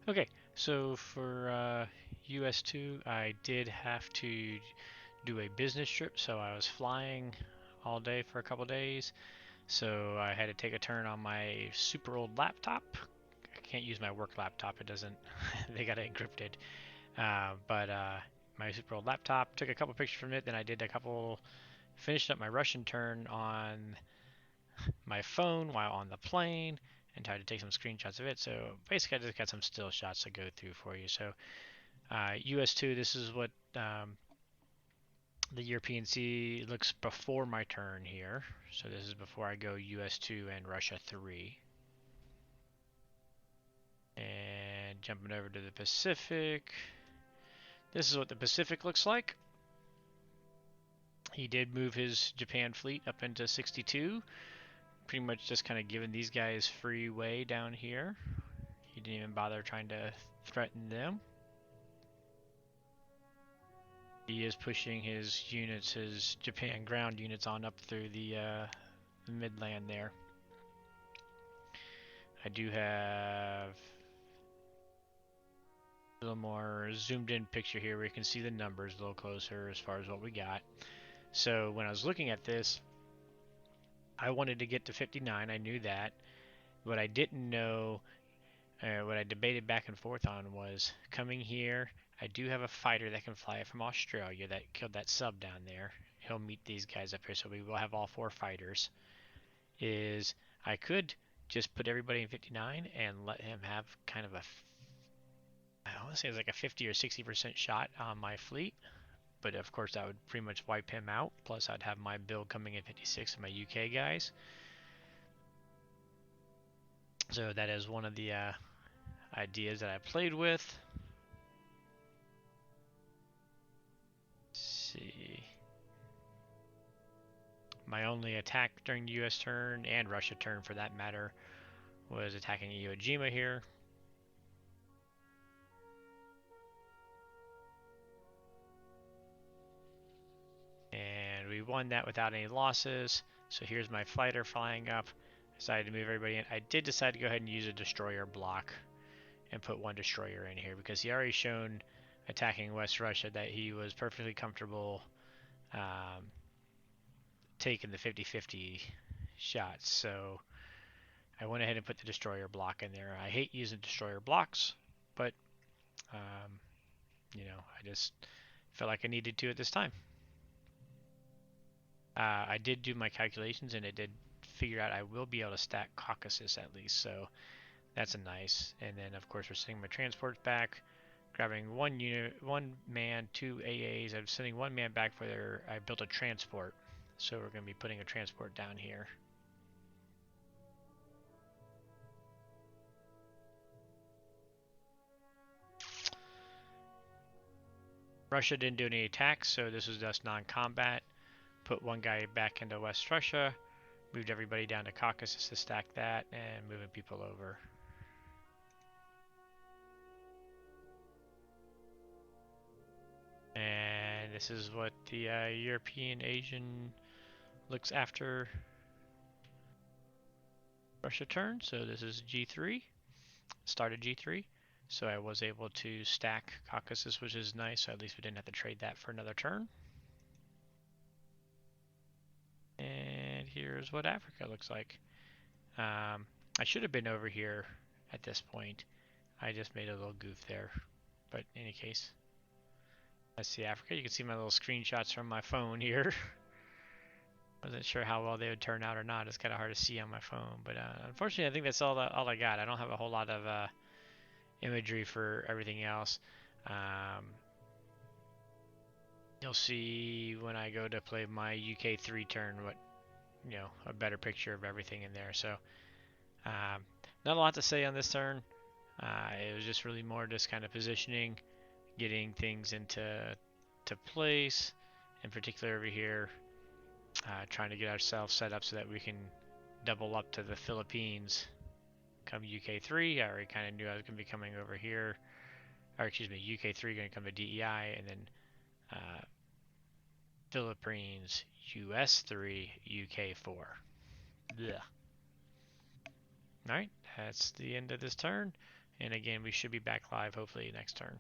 Okay, so for US2, I did have to do a business trip, so I was flying all day for a couple days. So I had to take a turn on my super old laptop. I can't use my work laptop; it doesn't. They got it encrypted. But my super old laptop, took a couple pictures from it. Then I did a couple, finished up my Russian turn on my phone while on the plane, and tried to take some screenshots of it. So basically, I just got some still shots to go through for you. So US2, this is what the European Sea looks before my turn here. So this is before I go US2 and Russia 3. And jumping over to the Pacific. This is what the Pacific looks like. He did move his Japan fleet up into 62. Pretty much just kind of giving these guys free way down here. He didn't even bother trying to threaten them. He is pushing his units, his Japan ground units, on up through the midland there. I do have a little more zoomed in picture here where you can see the numbers a little closer as far as what we got. So when I was looking at this, I wanted to get to 59. I knew that. What I didn't know, what I debated back and forth on, was coming here. I do have a fighter that can fly it from Australia that killed that sub down there. He'll meet these guys up here, so we will have all 4 fighters. Is I could just put everybody in 59 and let him have kind of a, I want to say it's like a 50 or 60% shot on my fleet, but of course that would pretty much wipe him out. Plus I'd have my build coming in 56 and my UK guys. So that is one of the ideas that I played with. Let's see. My only attack during the US turn, and Russia turn for that matter, was attacking Iwo Jima here. And we won that without any losses. So here's my fighter flying up. Decided to move everybody in. I did decide to go ahead and use a destroyer block and put 1 destroyer in here because he already shown attacking West Russia that he was perfectly comfortable taking the 50-50 shots. So I went ahead and put the destroyer block in there. I hate using destroyer blocks, but um, I just felt like I needed to at this time. I did do my calculations and it did figure out I will be able to stack Caucasus at least, so that's a nice. And then of course we're sending my transports back, grabbing 1 unit, 1 man, 2 AAs. I'm sending 1 man back for their. I built a transport, so we're going to be putting a transport down here. Russia didn't do any attacks, so this was just non-combat. Put 1 guy back into West Russia, moved everybody down to Caucasus to stack that, and moving people over. And this is what the European Asian looks after Russia turn. So this is G3, started G3. So I was able to stack Caucasus, which is nice. So at least we didn't have to trade that for another turn. And here's what Africa looks like. I should have been over here at this point. I just made a little goof there. But in any case, let's see Africa. You can see my little screenshots from my phone here. Wasn't sure how well they would turn out or not. It's kind of hard to see on my phone, but unfortunately, I think that's all I got. I don't have a whole lot of imagery for everything else. You'll see when I go to play my UK3 turn what a better picture of everything in there. So not a lot to say on this turn. It was just really more just kind of positioning, getting things into place. In particular over here, trying to get ourselves set up so that we can double up to the Philippines come UK3. I already kind of knew I was going to be coming over here, or excuse me, UK3 going to come to DEI, and then Philippines US3 UK4. Blech. Alright, that's the end of this turn. And again, we should be back live hopefully next turn.